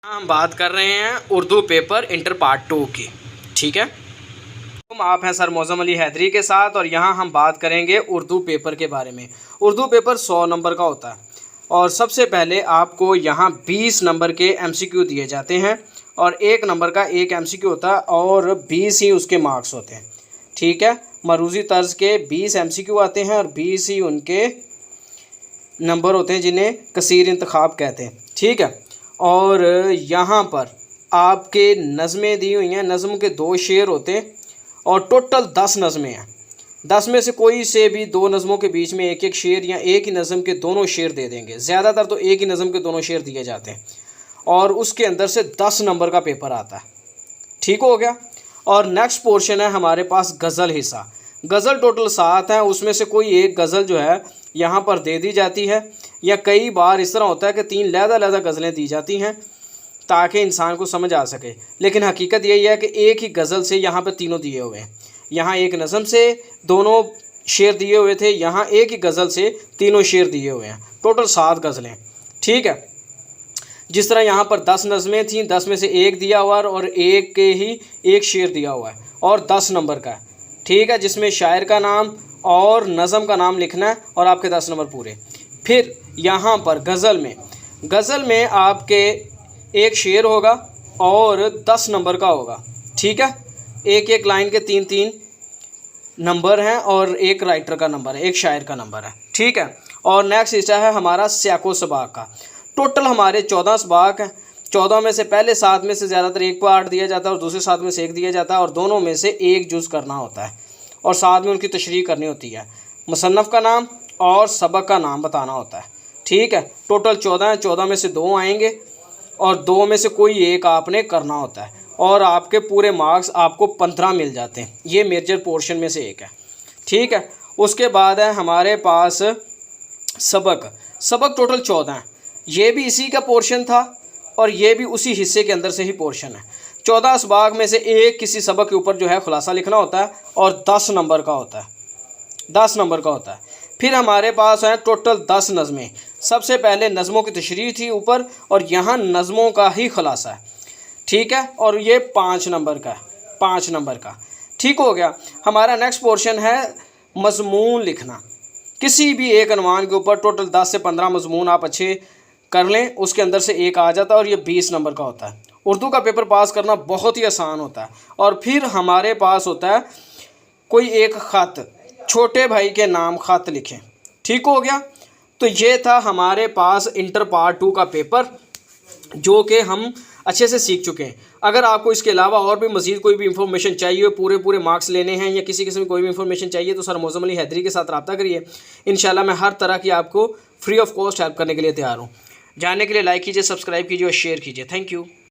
हम बात कर रहे हैं उर्दू पेपर इंटर पार्ट 2 की। ठीक है, आप हैं सर मौज़म अली हैदरी के साथ और यहाँ हम बात करेंगे उर्दू पेपर के बारे में। उर्दू पेपर 100 नंबर का होता है और सबसे पहले आपको यहाँ 20 नंबर के एमसीक्यू दिए जाते हैं और 1 नंबर का एक एमसीक्यू होता है और 20 ही उसके मार्क्स होते हैं। ठीक है, मरूज़ी तर्ज के 20 एमसीक्यू आते हैं और 20 ही उनके नंबर होते हैं जिन्हें कसीर इंतखाब कहते हैं। ठीक है, और यहाँ पर आपके नज़में दी हुई हैं। नज़म के 2 शेर होते हैं और टोटल 10 नज़में हैं। 10 में से कोई से भी 2 नज़मों के बीच में एक एक शेर या एक ही नज़म के दोनों शेर दे देंगे। ज़्यादातर तो एक ही नज़म के दोनों शेर दिए जाते हैं और उसके अंदर से 10 नंबर का पेपर आता है। ठीक हो गया। और नेक्स्ट पोर्शन है हमारे पास गज़ल हिस्सा। गज़ल टोटल 7 हैं, उसमें से कोई एक गज़ल जो है यहाँ पर दे दी जाती है या कई बार इस तरह होता है कि 3 लहदा गज़लें दी जाती हैं ताकि इंसान को समझ आ सके। लेकिन हकीकत यही है कि एक ही गज़ल से यहाँ पर तीनों दिए हुए हैं। यहाँ एक नज़म से दोनों शेर दिए हुए थे, यहाँ एक ही गज़ल से तीनों शेर दिए हुए हैं। टोटल 7 गज़लें। ठीक है, जिस तरह यहाँ पर 10 नज़में थीं, 10 में से एक दिया हुआ और एक के ही एक शेर दिया हुआ है और 10 नंबर का है। ठीक है, जिसमें शायर का नाम और नज़म का नाम लिखना है और आपके 10 नंबर पूरे। फिर यहाँ पर गज़ल में आपके एक शेर होगा और 10 नंबर का होगा। ठीक है, एक एक लाइन के 3-3 नंबर हैं और एक राइटर का नंबर है, एक शायर का नंबर है। ठीक है, और नेक्स्ट हिस्सा है हमारा स्याको सबाक का। टोटल हमारे 14 सबाक हैं। 14 में से पहले 7 में से ज़्यादातर एक पार्ट दिया जाता है और दूसरे 7 में से एक दिया जाता है और दोनों में से एक जुज़ करना होता है और साथ में उनकी तशरीह करनी होती है। मुसन्नफ़ का नाम और सबक का नाम बताना होता है। ठीक है, टोटल 14 हैं। 14 में से 2 आएंगे और 2 में से कोई एक आपने करना होता है और आपके पूरे मार्क्स आपको 15 मिल जाते हैं। ये मेजर पोर्शन में से एक है। ठीक है, उसके बाद है हमारे पास सबक टोटल 14 हैं। ये भी इसी का पोर्शन था और ये भी उसी हिस्से के अंदर से ही पोर्शन है। 14 असबाक में से एक किसी सबक के ऊपर जो है खुलासा लिखना होता है और 10 नंबर का होता है। 10 नंबर का होता है। फिर हमारे पास है टोटल 10 नज़में। सबसे पहले नज़मों की तशरीह थी ऊपर और यहाँ नज़मों का ही खुलासा है। ठीक है, और ये 5 नंबर का है, 5 नंबर का। ठीक हो गया। हमारा नेक्स्ट पोर्शन है मज़मून लिखना। किसी भी एक अनवान के ऊपर टोटल 10 से 15 मज़मून आप अच्छे कर लें, उसके अंदर से एक आ जाता है और ये 20 नंबर का होता है। उर्दू का पेपर पास करना बहुत ही आसान होता है। और फिर हमारे पास होता है कोई एक ख़त, छोटे भाई के नाम ख़त लिखें। ठीक हो गया। तो ये था हमारे पास इंटर पार्ट 2 का पेपर जो कि हम अच्छे से सीख चुके हैं। अगर आपको इसके अलावा और भी मज़ीद कोई भी इंफॉर्मेशन चाहिए, पूरे मार्क्स लेने हैं या किसी किस्म की कोई भी इंफॉर्मेशन चाहिए तो सर मौज़म अली हैदरी के साथ रब्ता करिए। इंशाल्लाह मैं हर तरह की आपको फ्री ऑफ कॉस्ट हेल्प करने के लिए तैयार हूँ। जानने के लिए लाइक कीजिए, सब्सक्राइब कीजिए और शेयर कीजिए। Thank you.